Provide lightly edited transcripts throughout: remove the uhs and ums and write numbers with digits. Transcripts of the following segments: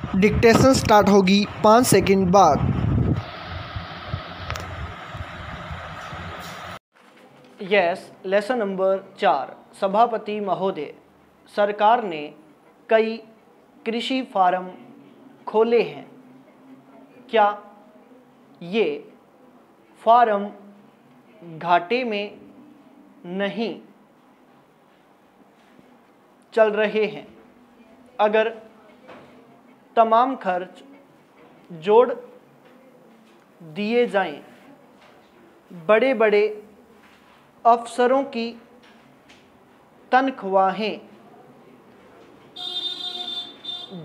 Dictation start होगी 5 second बाद। Yes, lesson number 4। सभापति महोदय, सरकार ने कई कृषि फार्म खोले हैं। क्या ये फार्म घाटे में नहीं चल रहे हैं? अगर तमाम खर्च जोड़ दिए जाएं, बड़े बड़े अफसरों की तनख्वाहें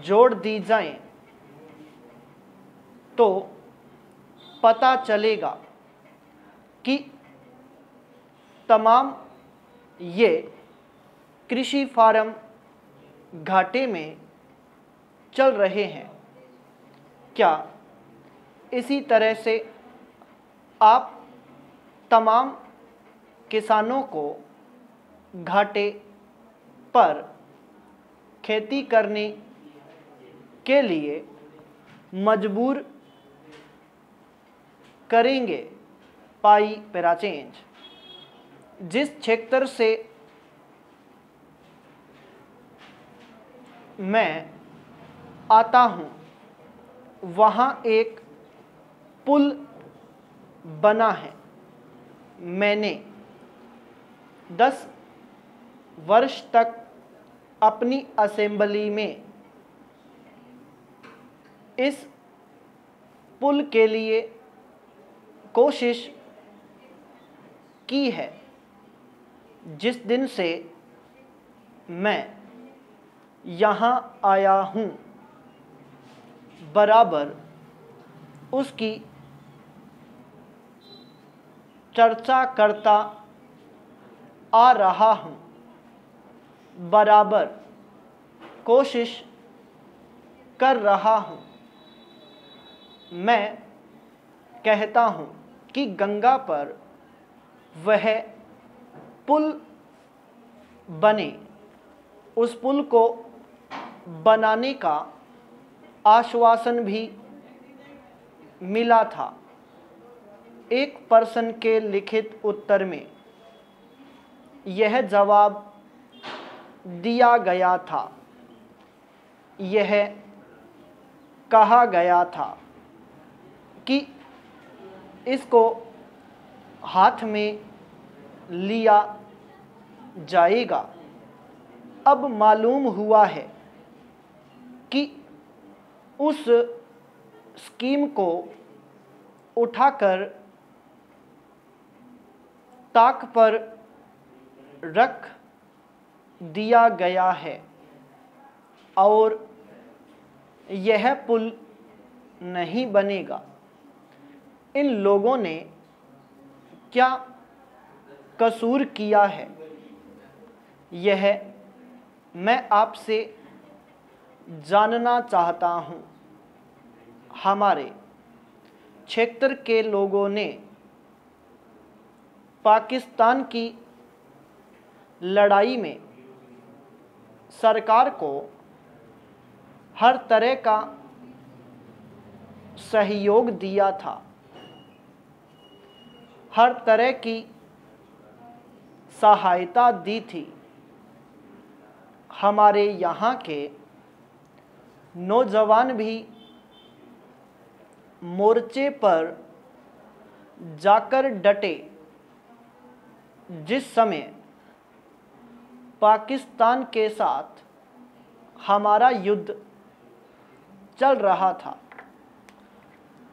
जोड़ दी जाएं, तो पता चलेगा कि तमाम ये कृषि फार्म घाटे में चल रहे हैं। क्या इसी तरह से आप तमाम किसानों को घाटे पर खेती करने के लिए मजबूर करेंगे? पाई पैराचेंज। जिस क्षेत्र से मैं आता हूँ, वहाँ एक पुल बना है। मैंने 10 वर्ष तक अपनी असेंबली में इस पुल के लिए कोशिश की है। जिस दिन से मैं यहाँ आया हूँ, बराबर उसकी चर्चा करता आ रहा हूँ, बराबर कोशिश कर रहा हूँ। मैं कहता हूँ कि गंगा पर वह पुल बने। उस पुल को बनाने का आश्वासन भी मिला था। एक पर्सन के लिखित उत्तर में यह जवाब दिया गया था। यह कहा गया था कि इसको हाथ में लिया जाएगा। अब मालूम हुआ है कि उस स्कीम को उठाकर ताक पर रख दिया गया है और यह पुल नहीं बनेगा। इन लोगों ने क्या कसूर किया है, यह मैं आपसे जानना चाहता हूँ। हमारे क्षेत्र के लोगों ने पाकिस्तान की लड़ाई में सरकार को हर तरह का सहयोग दिया था, हर तरह की सहायता दी थी। हमारे यहाँ के नौजवान भी मोर्चे पर जाकर डटे। जिस समय पाकिस्तान के साथ हमारा युद्ध चल रहा था,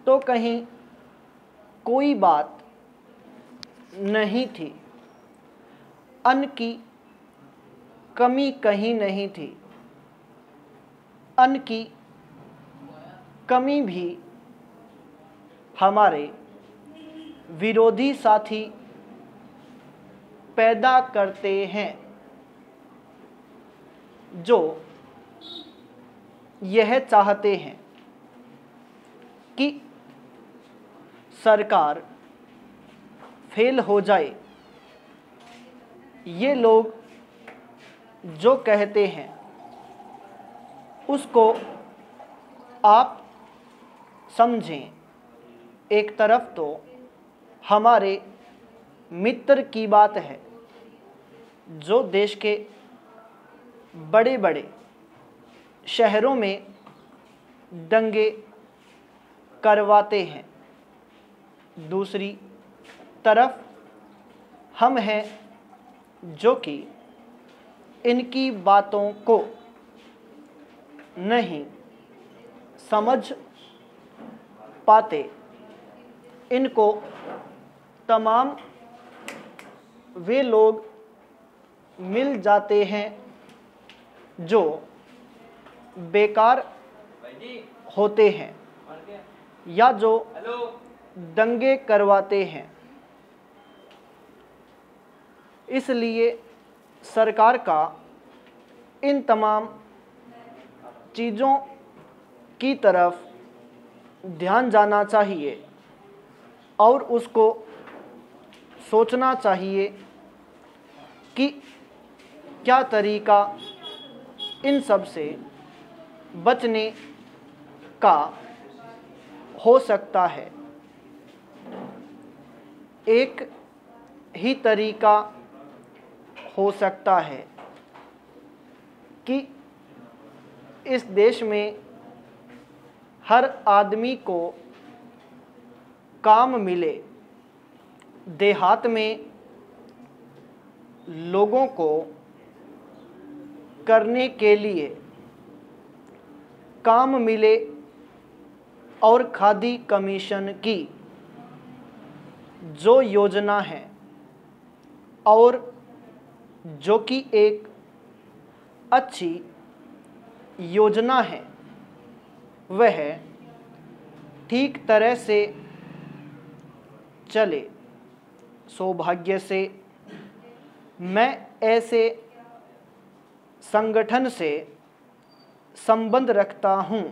तो कहीं कोई बात नहीं थी, अन्न की कमी कहीं नहीं थी। अन्न की कमी भी हमारे विरोधी साथी पैदा करते हैं, जो यह चाहते हैं कि सरकार फेल हो जाए। ये लोग जो कहते हैं उसको आप समझें, एक तरफ तो हमारे मित्र की बात है जो देश के बड़े बड़े शहरों में दंगे करवाते हैं, दूसरी तरफ हम हैं जो कि इनकी बातों को नहीं समझ पाते। इनको तमाम वे लोग मिल जाते हैं जो बेकार होते हैं या जो दंगे करवाते हैं। इसलिए सरकार का इन तमाम चीज़ों की तरफ ध्यान जाना चाहिए और उसको सोचना चाहिए कि क्या तरीका इन सब से बचने का हो सकता है। एक ही तरीका हो सकता है कि इस देश में हर आदमी को काम मिले, देहात में लोगों को करने के लिए काम मिले और खादी कमीशन की जो योजना है और जो कि एक अच्छी योजना है वह ठीक तरह से चले। सौभाग्य से मैं ऐसे संगठन से संबंध रखता हूँ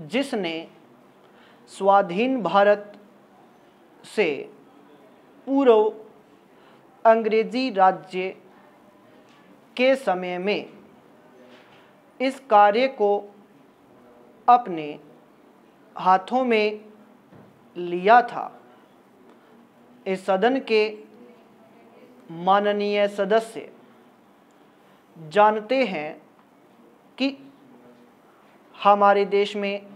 जिसने स्वाधीन भारत से पूर्व अंग्रेजी राज्य के समय में इस कार्य को अपने हाथों में लिया था। इस सदन के माननीय सदस्य जानते हैं कि हमारे देश में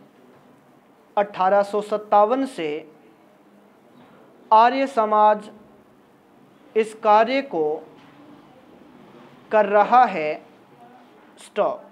1857 से आर्य समाज इस कार्य को कर रहा है। स्टॉप।